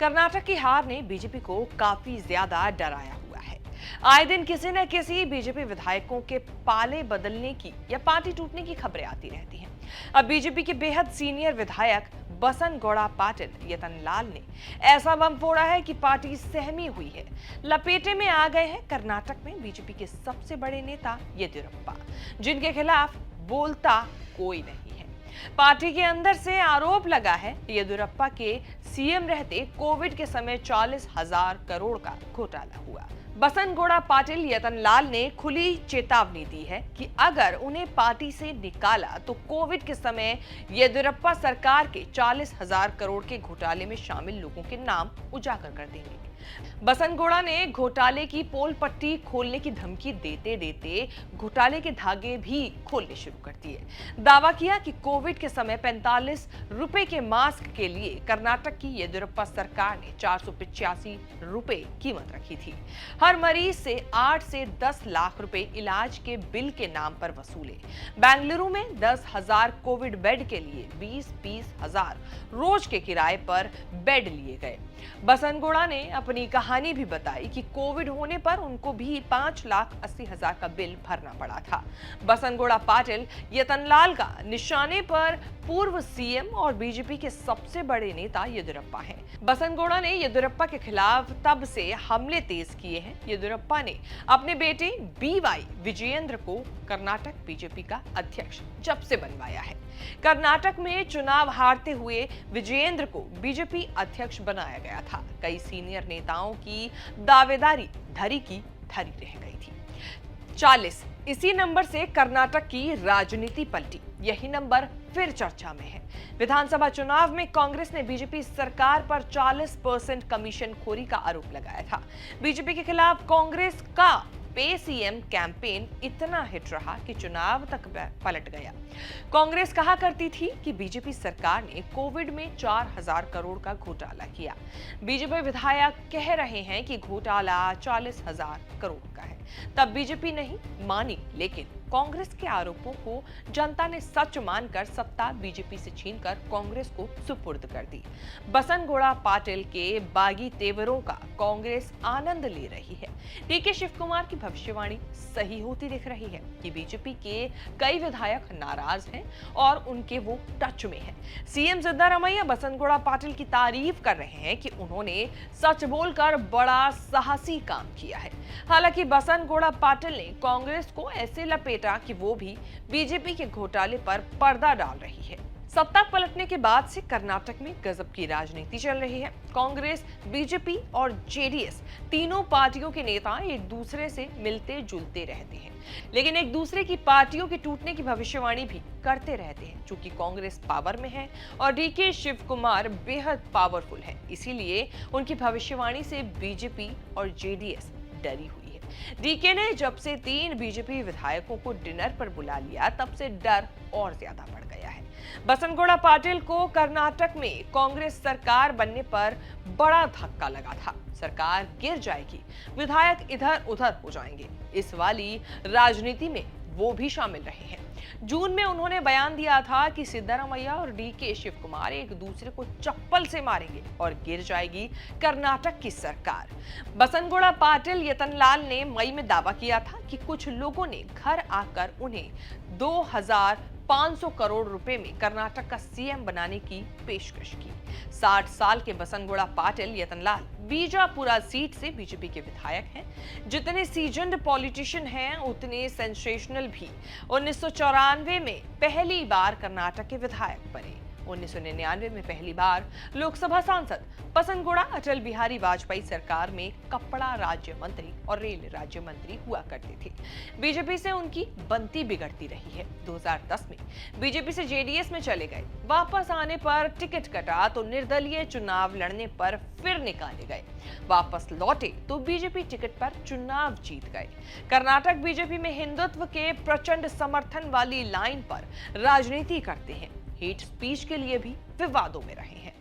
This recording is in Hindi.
कर्नाटक की हार ने बीजेपी को काफी ज्यादा डराया हुआ है। आए दिन किसी न किसी बीजेपी विधायकों के पाले बदलने की या पार्टी टूटने की खबरें आती रहती हैं। अब बीजेपी के बेहद सीनियर विधायक बसनगौड़ा पाटिल यतनलाल ने ऐसा बम फोड़ा है कि पार्टी सहमी हुई है। लपेटे में आ गए हैं कर्नाटक में बीजेपी के सबसे बड़े नेता येदियुरप्पा, जिनके खिलाफ बोलता कोई नहीं है। पार्टी के अंदर से आरोप लगा है येदियुरप्पा के सीएम रहते कोविड के समय 40,000 करोड़ का घोटाला हुआ। बसनगौड़ा पाटिल यतनलाल ने खुली चेतावनी दी है कि अगर उन्हें पार्टी से निकाला तो कोविड के समय येदियुरप्पा सरकार के 40,000 करोड़ के घोटाले में शामिल लोगों के नाम उजागर कर देंगे। बसनगौड़ा ने घोटाले की पोल पट्टी खोलने की धमकी देते देते घोटाले के धागे भी खोलने शुरू कर दिए। दावा किया कि कोविड के समय 45 रुपए के मास्क के लिए कर्नाटक की येदियुरप्पा सरकार ने 485 रुपए कीमत रखी थी। हर मरीज से 8 से 10 लाख रुपए इलाज के बिल के नाम पर वसूले। बेंगलुरु में 10,000 कोविड बेड के लिए 20-20 हजार रोज के किराए पर बेड लिए गए। बसनगौड़ा ने अपनी कहानी भी बताई कि कोविड होने पर उनको भी 5,80,000 का बिल भरना पड़ा था। बसनगौड़ा पाटिल यतनलाल का निशाने पर पूर्व सीएम और बीजेपी के सबसे बड़े नेता येदियुरप्पा हैं। बसनगौड़ा ने येदियुरप्पा के खिलाफ तब से हमले तेज किए हैं। येदियुरप्पा ने अपने बेटे बीवाई विजयेंद्र को कर्नाटक बीजेपी का अध्यक्ष जब से बनवाया है। कर्नाटक में चुनाव हारते हुए विजयेंद्र को बीजेपी अध्यक्ष बनाया गया था। कई सीनियर नेताओं की दावेदारी धरी की धरी रह गई थी। 40 इसी नंबर से कर्नाटक की राजनीति पलटी। यही नंबर फिर चर्चा में है। विधानसभा चुनाव में कांग्रेस ने बीजेपी सरकार पर 40% कमीशन खोरी का आरोप लगाया था। बीजेपी के खिलाफ कांग्रेस का पे सीएम कैंपेन इतना हिट रहा कि चुनाव तक पलट गया। कांग्रेस कहा करती थी कि बीजेपी सरकार ने कोविड में 4,000 करोड़ का घोटाला किया। बीजेपी विधायक कह रहे हैं कि घोटाला 40,000 करोड़ का है। तब बीजेपी नहीं मानी, लेकिन कांग्रेस के आरोपों को जनता ने सच मानकर सत्ता बीजेपी से छीनकर कांग्रेस को सुपुर्द कर दी। बसनगौड़ा पाटिल के बागी तेवरों का कांग्रेस आनंद ले रही है। डीके शिव कुमार की भविष्यवाणी सही होती दिख रही है कि बीजेपी के कई विधायक नाराज हैं और उनके वो टच में हैं। सीएम सिद्धारमैया बसनगौड़ा पाटिल की तारीफ कर रहे हैं कि उन्होंने सच बोलकर बड़ा साहसी काम किया है। हालांकि बसनगौड़ा पाटिल ने कांग्रेस को ऐसे लपेटा कि वो भी बीजेपी के घोटाले पर पर्दा डाल रही है। सत्ता पलटने के बाद से कर्नाटक में गजब की राजनीति चल रही है। कांग्रेस, बीजेपी और जेडीएस तीनों पार्टियों के नेता एक दूसरे से मिलते जुलते रहते हैं, लेकिन एक दूसरे की पार्टियों के टूटने की भविष्यवाणी भी करते रहते हैं। चूंकि कांग्रेस पावर में है और डीके शिव कुमार बेहद पावरफुल है, इसीलिए उनकी भविष्यवाणी से बीजेपी और जेडीएस डरी हुई है। डीके ने जब से 3 बीजेपी विधायकों को डिनर पर बुला लिया, तब से डर और ज्यादा बढ़ गया है। बसनगौड़ा पाटिल को कर्नाटक में कांग्रेस सरकार बनने पर बड़ा धक्का लगा था। सरकार गिर जाएगी, विधायक इधर उधर हो जाएंगे, इस वाली राजनीति में वो भी शामिल रहे हैं। जून में उन्होंने बयान दिया था कि सिद्धारमैया और डीके शिव कुमार एक दूसरे को चप्पल से मारेंगे और गिर जाएगी कर्नाटक की सरकार। बसनगौड़ा पाटिल यतनलाल ने मई में दावा किया था कि कुछ लोगों ने घर आकर उन्हें 2,500 करोड़ रुपए में कर्नाटक का सीएम बनाने की पेशकश की। 60 साल के बसनगौड़ा पाटिल यतनलाल बीजापुरा सीट से बीजेपी के विधायक हैं। जितने सीजन्ड पॉलिटिशियन हैं, उतने सेंसेशनल भी। 1994 में पहली बार कर्नाटक के विधायक बने। 1999 में पहली बार लोकसभा सांसद। बसनगौड़ा अटल बिहारी वाजपेयी सरकार में कपड़ा राज्य मंत्री और रेल राज्य मंत्री हुआ करते थे। बीजेपी से उनकी बनती बिगड़ती रही है। 2010 में बीजेपी से जेडीएस में चले गए। वापस आने पर टिकट कटा तो निर्दलीय चुनाव लड़ने पर फिर निकाले गए। वापस लौटे तो बीजेपी टिकट पर चुनाव जीत गए। कर्नाटक बीजेपी में हिंदुत्व के प्रचंड समर्थन वाली लाइन पर राजनीति करते हैं। हेट स्पीच के लिए भी विवादों में रहे हैं।